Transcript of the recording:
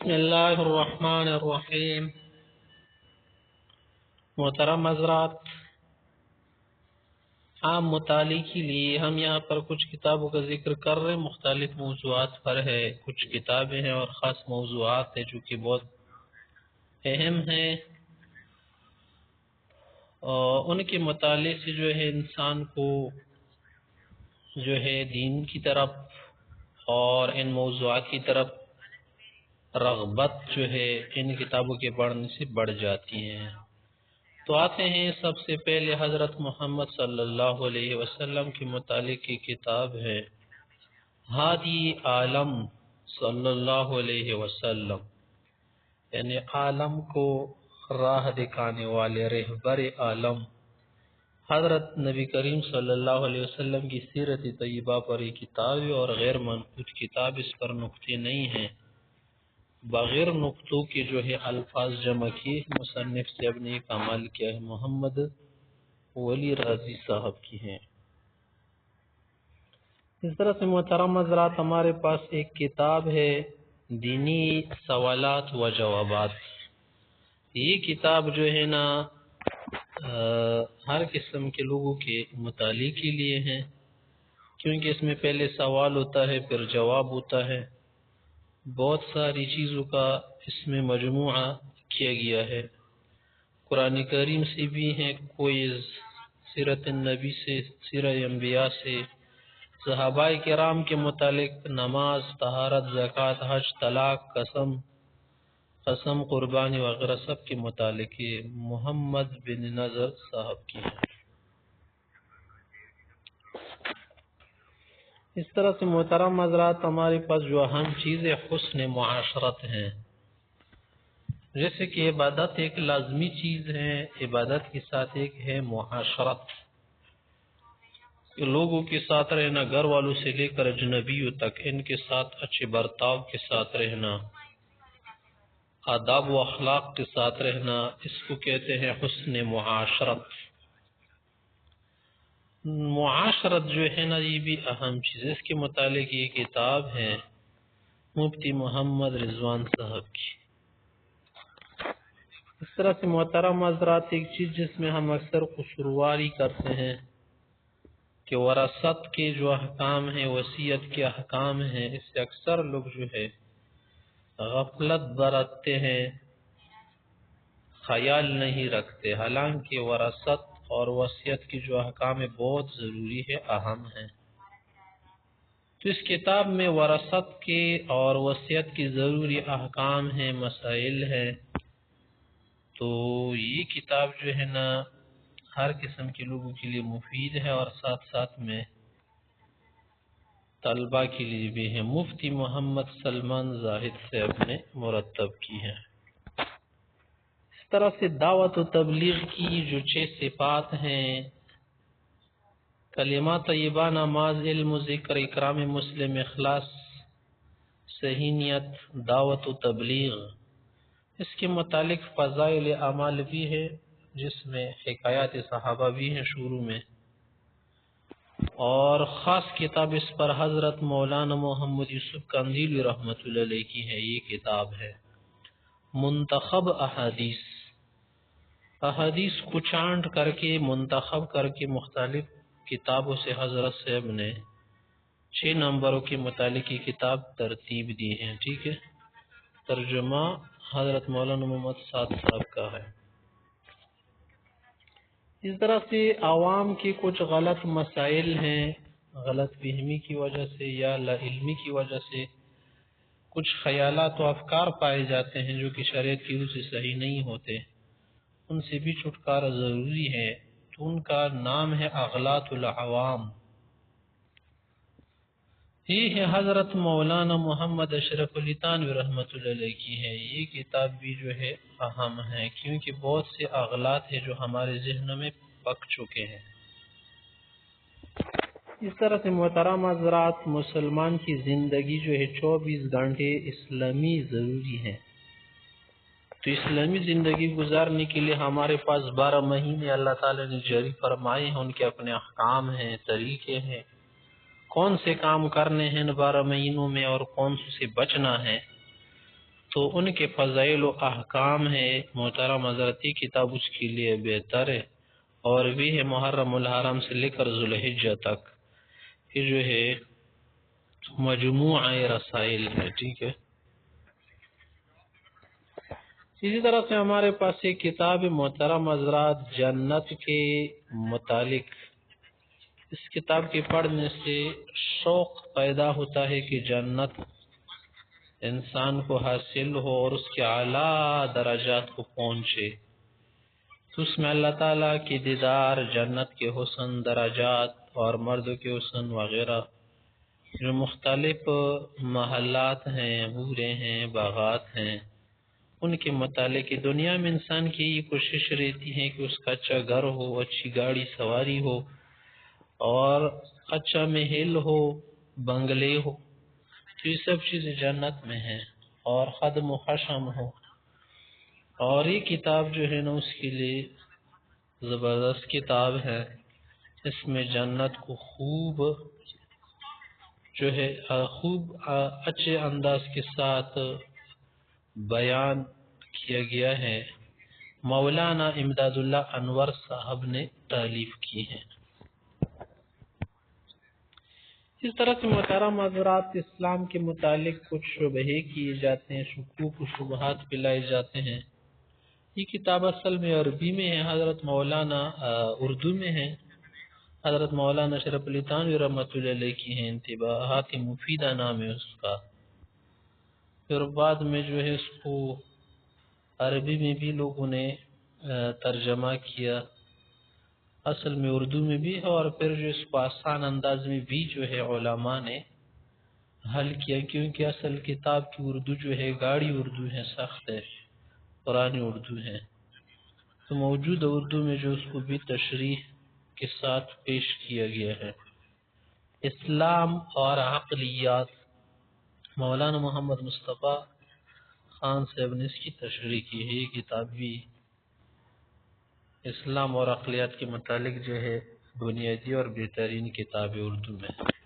بسم اللہ الرحمن الرحیم۔ محترم حضرات، عام مطالعے کے لیے ہم یہاں پر کچھ کتابوں کا ذکر کر رہے ہیں، مختلف موضوعات پر ہے۔ کچھ کتابیں ہیں اور خاص موضوعات ہیں جو کہ بہت اہم ہیں، اور ان کے مطالعے سے جو ہے انسان کو جو ہے دین کی طرف اور ان موضوعات کی طرف رغبت جو ہے ان کتابوں کے پڑھنے سے بڑھ جاتی ہیں۔ تو آتے ہیں سب سے پہلے حضرت محمد صلی اللہ علیہ وسلم کے متعلق کی کتاب ہے ہادی عالم صلی اللہ علیہ وسلم، یعنی عالم کو راہ دکھانے والے رہبر عالم حضرت نبی کریم صلی اللہ علیہ وسلم کی سیرت طیبہ پر یہ کتاب ہے، اور غیر منقوط کتاب، اس پر نقطے نہیں ہیں۔ بغیر نقطوں کے جو ہے الفاظ جمع کیے مصنف سے اب نے ایک عمل کیا ہے، محمد ولی رازی صاحب کی ہیں۔ اس طرح سے محترم حضرات، ہمارے پاس ایک کتاب ہے دینی سوالات و جوابات۔ یہ کتاب جو ہے نا ہر قسم کے لوگوں کے مطالعے کے لیے ہے، کیونکہ اس میں پہلے سوال ہوتا ہے پھر جواب ہوتا ہے، بہت ساری چیزوں کا اس میں مجموعہ کیا گیا ہے۔ قرآن کریم سے بھی ہیں، کوئی سیرت النبی سے، سیرت انبیاء سے، صحابہ کرام کے متعلق، نماز، طہارت، زکوٰۃ، حج، طلاق، قسم، قربانی وغیرہ سب کے متعلق محمد بن نظر صاحب کی ہیں۔ اس طرح سے محترم حضرات، ہمارے پاس جو اہم چیزیں حسن معاشرت ہیں، جیسے کہ عبادت ایک لازمی چیز ہے، عبادت کے ساتھ ایک ہے معاشرت، لوگوں کے ساتھ رہنا، گھر والوں سے لے کر اجنبیوں تک ان کے ساتھ اچھے برتاؤ کے ساتھ رہنا، آداب و اخلاق کے ساتھ رہنا، اس کو کہتے ہیں حسن معاشرت۔ معاشرت جو ہے نا یہ بھی اہم چیز ہے، اس کے متعلق یہ کتاب ہے مفتی محمد رضوان صاحب کی۔ اس طرح سے محترم حضرات، ایک چیز جس میں ہم اکثر قصورواری کرتے ہیں کہ وراثت کے جو احکام ہیں، وصیت کے احکام ہیں، اس سے اکثر لوگ جو ہے غفلت برتتے ہیں، خیال نہیں رکھتے، حالانکہ وراثت اور وصیت کی جو احکام ہے بہت ضروری ہے، اہم ہے۔ تو اس کتاب میں وراثت کے اور وصیت کی ضروری احکام ہیں، مسائل ہیں۔ تو یہ کتاب جو ہے نا ہر قسم کے لوگوں کے لیے مفید ہے، اور ساتھ ساتھ میں طلبہ کے لیے بھی ہے۔ مفتی محمد سلمان زاہد صاحب نے مرتب کی ہے۔ اس طرح سے دعوت و تبلیغ کی جو 6 صفات ہیں، کلمہ طیبہ، نماز، علم و ذکر، اکرام مسلم، اخلاص، صحیح نیت، دعوت و تبلیغ، اس کے متعلق فضائل اعمال بھی ہے، جس میں حکایات صحابہ بھی ہیں شروع میں، اور خاص کتاب اس پر حضرت مولانا محمد یوسف قندیلی رحمۃ اللہ علیہ کی ہے۔ یہ کتاب ہے منتخب احادیث، احادیث کو چانٹ کر کے منتخب کر کے مختلف کتابوں سے حضرت صاحب نے 6 نمبروں کے متعلق یہ کتاب ترتیب دی ہے، ٹھیک ہے۔ ترجمہ حضرت مولانا محمد سعد صاحب کا ہے۔ اس طرح سے عوام کے کچھ غلط مسائل ہیں، غلط فہمی کی وجہ سے یا لا علمی کی وجہ سے کچھ خیالات و افکار پائے جاتے ہیں جو کہ شریعت کی روح سے صحیح نہیں ہوتے، ان سے بھی چھٹکارا ضروری ہے۔ تو ان کا نام ہے اغلاط العوام۔ یہ ہے حضرت مولانا محمد اشرف علی تھانوی رحمۃ اللہ علیہ کی ہے۔ یہ کتاب بھی جو ہے اہم ہے، کیونکہ بہت سے اغلاط ہیں جو ہمارے ذہنوں میں پک چکے ہیں۔ اس طرح سے محترم حضرات، مسلمان کی زندگی جو ہے 24 گھنٹے اسلامی ضروری ہے۔ تو اسلامی زندگی گزارنے کے لیے ہمارے پاس 12 مہینے اللہ تعالی نے جاری فرمائے ہیں، ان کے اپنے احکام ہیں، طریقے ہیں، کون سے کام کرنے ہیں 12 مہینوں میں اور کون سے بچنا ہے۔ تو تو ان کے فضائل و احکام ہے محترم حضرت کتاب اس کے لیے بہتر ہے، اور بھی ہے محرم الحرام سے لے کر ذوالحجہ تک، یہ جو ہے مجموعہ رسائل ہے، ٹھیک ہے۔ اسی طرح سے ہمارے پاس ایک کتاب محترم حضرات جنت کے متعلق، اس کتاب کے پڑھنے سے شوق پیدا ہوتا ہے کہ جنت انسان کو حاصل ہو اور اس کے اعلیٰ درجات کو پہنچے، تو اس میں اللہ تعالیٰ کی دیدار، جنت کے حسن، درجات اور مردوں کے حسن وغیرہ جو مختلف محلات ہیں، حوریں ہیں، باغات ہیں، ان کے متعلق دنیا میں انسان کی یہ کوشش رہتی ہے کہ اس کا اچھا گھر ہو، اچھی گاڑی سواری ہو، اور اچھا محل ہو، بنگلے ہو، تو یہ سب چیزیں جنت میں ہیں، اور خدم و خشم ہو، اور یہ کتاب جو ہے نا اس کے لیے زبردست کتاب ہے۔ اس میں جنت کو خوب جو ہے اچھے انداز کے ساتھ بیان کیا گیا ہے۔ مولانا امداد اللہ انور صاحب نے تالیف کی ہے۔ اس طرح سے محترم حضرات اسلام کے متعلق کچھ شبہے کیے جاتے ہیں، شکوک و شبہات پلائے جاتے ہیں۔ یہ کتاب اصل میں عربی میں ہے، حضرت مولانا اردو میں ہے، حضرت مولانا شرف علی تھانوی رحمۃ اللہ علیہ کی ہیں، انتباہات مفیدہ نام ہے اس کا۔ پھر بعد میں جو ہے اس کو عربی میں بھی لوگوں نے ترجمہ کیا، اصل میں اردو میں بھی ہے، اور پھر جو اس کو آسان انداز میں بھی جو ہے علماء نے حل کیا، کیونکہ اصل کتاب کی اردو جو ہے گاڑی اردو ہے، سخت ہے، پرانی اردو ہے، تو موجود اردو میں جو اس کو بھی تشریح کے ساتھ پیش کیا گیا ہے۔ اسلام اور عقلیات، مولانا محمد مصطفیٰ خان صاحب نے اس کی تشریح کی ہے۔ یہ کتاب بھی اسلام اور عقلیات کے متعلق جو ہے بنیادی اور بہترین کتاب اردو میں ہے۔